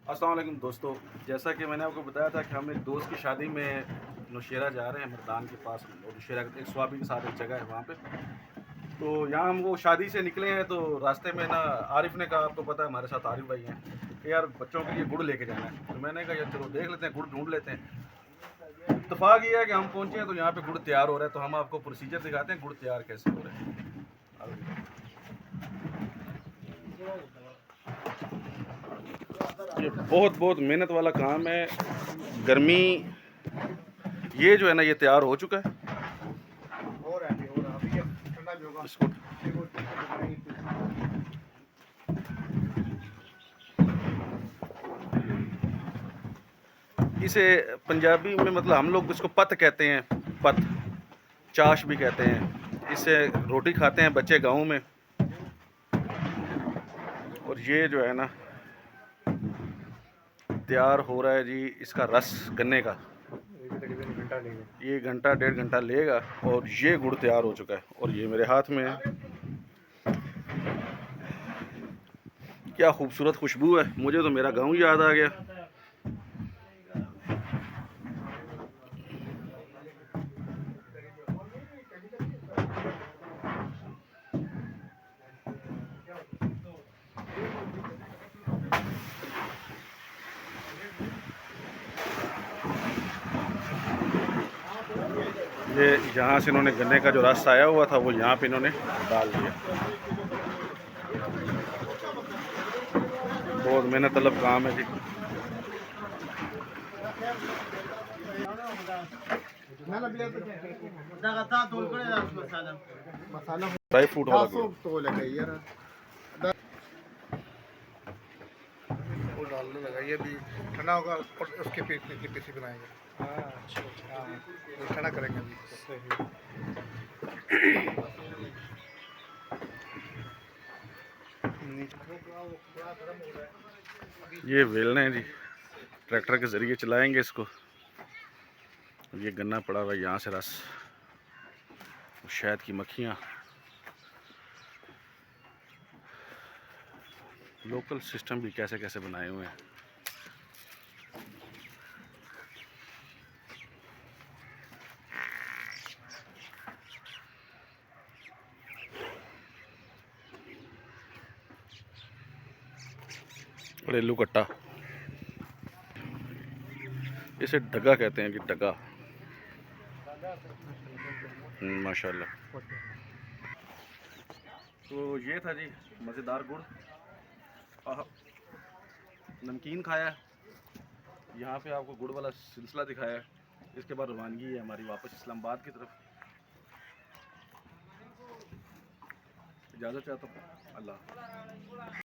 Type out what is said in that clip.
अस्सलाम वालेकुम दोस्तों, जैसा कि मैंने आपको बताया था कि हम एक दोस्त की शादी में नौशेरा जा रहे हैं, मर्दान के पास। और नौशेरा एक स्वाबी के साथ एक जगह है वहाँ पे। तो यहाँ हम वो शादी से निकले हैं, तो रास्ते में ना आरिफ ने कहा, आपको पता है हमारे साथ आरिफ भाई हैं, कि यार बच्चों के लिए गुड़ लेके जाना है। तो मैंने कहा यार चलो देख लेते हैं, गुड़ ढूंढ लेते हैं। इत्तेफाक ये है कि हम पहुँचे हैं तो यहाँ पे गुड़ तैयार हो रहा है। तो हम आपको प्रोसीजर दिखाते हैं गुड़ तैयार कैसे हो रहा है। ये बहुत बहुत मेहनत वाला काम है। गर्मी ये जो है ना, ये तैयार हो चुका है। हो रहा है, हो रहा है। अभी ये ठंडा भी होगा। इसको इसे पंजाबी में मतलब हम लोग इसको पत कहते हैं, पत चाश भी कहते हैं। इससे रोटी खाते हैं बच्चे गाँव में। और ये जो है ना तैयार हो रहा है जी, इसका रस गन्ने का। ये भी तकरीबन घंटा लेगा। ये घंटा डेढ़ घंटा लेगा और ये गुड़ तैयार हो चुका है और ये मेरे हाथ में है। क्या खूबसूरत खुशबू है, मुझे तो मेरा गाँव याद आ गया। ये यहाँ से इन्होंने गन्ने का जो रस आया हुआ था वो यहाँ पे इन्होंने डाल दिया। बहुत मेहनत तलब काम है जी। ड्राई फ्रूट वाला गुड़। तो लगा यार, वो डालने लगा। ये भी ठंडा होगा और उसके पीछे बनाएंगे। अच्छा अच्छा, ये ठंडा करेंगे अभी इसको। ये वेलने हैं जी, ट्रैक्टर के ज़रिए चलाएंगे इसको। ये गन्ना पड़ा हुआ है, यहाँ से रस, शहद की मक्खियाँ। लोकल सिस्टम भी कैसे कैसे बनाए हुए हैं। घरेलू कट्टा, इसे डगा कहते हैं कि डगा। माशाल्लाह। तो ये था जी मज़ेदार गुड़। नमकीन खाया, यहाँ पे आपको गुड़ वाला सिलसिला दिखाया। इसके बाद रवानगी है हमारी वापस इस्लामाबाद की तरफ। इजाज़त चाहता हूँ, अल्लाह।